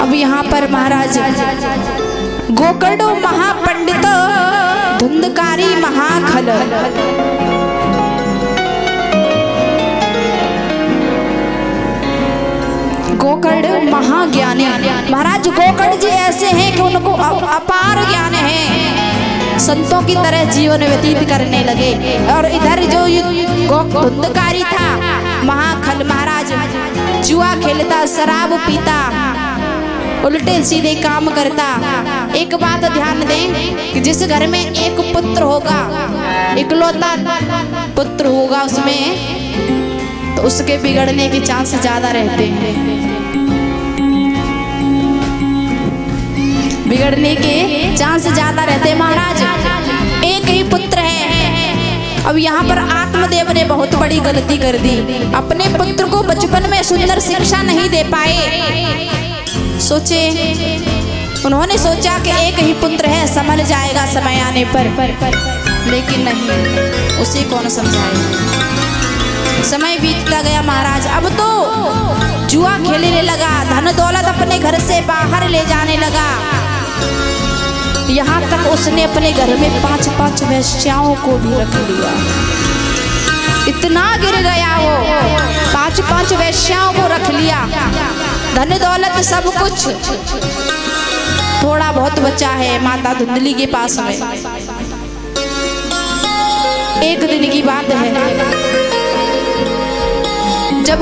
अब यहाँ पर महाराज गोकर्णो महापंडित धुंधकारी महाखल, गोकर्ण महाज्ञानी। महाराज गोकर्ण जी ऐसे हैं कि उनको अपार ज्ञान है, संतों की तरह जीवन व्यतीत करने लगे। और इधर जो धुंधकारी था महाखल महाराज, जुआ खेलता, शराब पीता, उल्टे सीधे काम करता। एक बात ध्यान दें कि जिस घर में एक पुत्र होगा, इकलौता पुत्र होगा उसमें, तो उसके बिगड़ने के चांस ज्यादा रहते हैं, बिगड़ने के चांस ज्यादा रहते हैं। महाराज एक ही पुत्र है। अब यहाँ पर आत्मदेव ने बहुत बड़ी गलती कर दी, अपने पुत्र को बचपन में सुंदर शिक्षा नहीं दे पाए। सोचे, उन्होंने सोचा कि एक ही पुत्र है, संभल जाएगा समय आने पर, लेकिन नहीं, उसे कौन समझाए। समय बीतता गया महाराज, अब तो जुआ खेलने लगा, धन दौलत अपने घर से बाहर ले जाने लगा। यहाँ तक उसने अपने घर में 5-5 वेश्याओं को भी रख लिया। इतना गिर गया वो, 5-5 वेश्याओं को रख लिया, धन दौलत सब कुछ। थोड़ा बहुत बचा है माता धुंधली के पास में। एक दिन की बात है, जब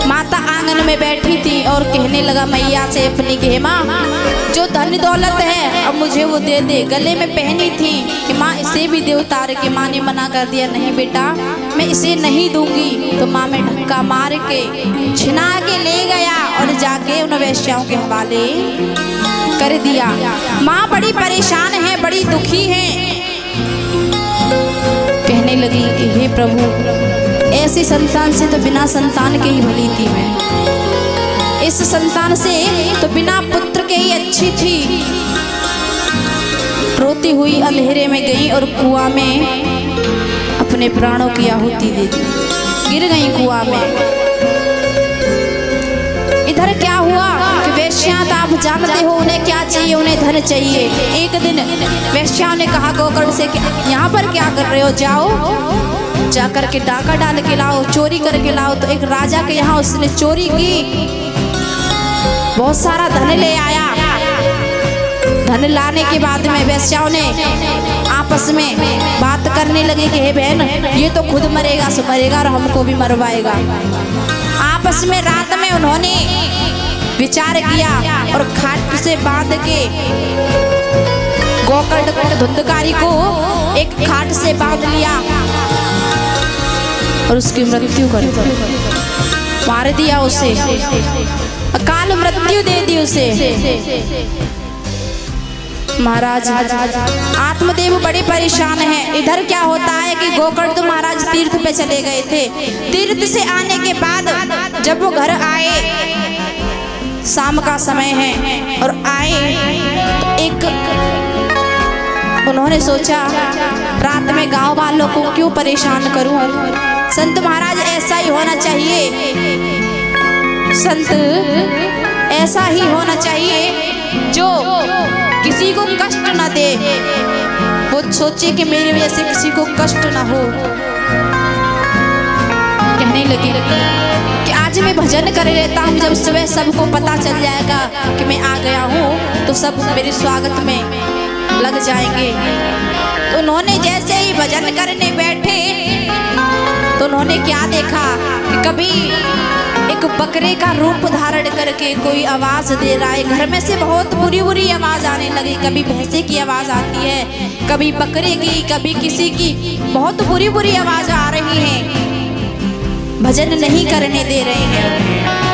माता आंगन में बैठी थी और कहने लगा मैया से अपनी कि माँ, जो धन दौलत है अब मुझे वो दे दे। गले में पहनी थी कि माँ इसे भी दे उतार के। माँ ने मना कर दिया, नहीं बेटा मैं इसे नहीं दूंगी। तो माँ में धक्का मार के छिना के ले गया और जाके उन वेश्याओं के हवाले कर दिया। माँ बड़ी परेशान है, बड़ी दुखी है, कहने लगी कि हे प्रभु, ऐसी संतान से तो बिना संतान के ही भली थी मैं, इस संतान से तो बिना पुत्र के ही अच्छी थी। रोती हुई अंधेरे में गई और कुआं में अपने प्राणों की आहुति दे दी, गिर गई कुआं में। इधर क्या हुआ कि वेश्या, तो आप जानते हो उन्हें क्या चाहिए, उन्हें धन चाहिए। एक दिन वेश्या ने कहा गोकर्ण से कि यहाँ पर क्या कर रहे हो, जाओ जाकर के डाका डाल के लाओ, चोरी करके लाओ। तो एक राजा के यहाँ उसने चोरी की, बहुत सारा धन ले आया। धन लाने के बाद में वेश्याओं ने आपस में बात करने लगे कि हे बहन, ये तो खुद मरेगा सो मरेगा और हमको भी मरवाएगा। आपस में रात में उन्होंने विचार किया और खाट से बांध के गोकर्ण धुंधकारी को एक खाट से बांध लिया और उसकी मृत्यु कर मार दिया, उसे अकाल मृत्यु दे दी उसे। महाराज आत्मदेव बड़े परेशान हैं। इधर क्या होता है कि गोकर्ण तो महाराज तीर्थ पे चले गए थे। तीर्थ से आने के बाद जब वो घर आए, शाम का समय है और आए तो एक उन्होंने सोचा रात में गांव वालों को क्यों परेशान करूं। संत महाराज ऐसा ही होना चाहिए, संत ऐसा ही होना चाहिए जो किसी को कष्ट न दे। वो सोचे कि मेरी वजह से किसी को कष्ट ना हो। कहने लगी कि आज मैं भजन कर लेता हूँ, जब सुबह सबको पता चल जाएगा कि मैं आ गया हूँ तो सब मेरे स्वागत में लग जाएंगे। तो उन्होंने जैसे ही भजन करने बैठे तो उन्होंने क्या देखा कि कभी एक बकरे का रूप धारण करके कोई आवाज दे रहा है। घर में से बहुत बुरी बुरी आवाज आने लगी, कभी भैंसे की आवाज आती है, कभी बकरे की, कभी किसी की, बहुत बुरी बुरी आवाज आ रही है, भजन नहीं करने दे रहे हैं।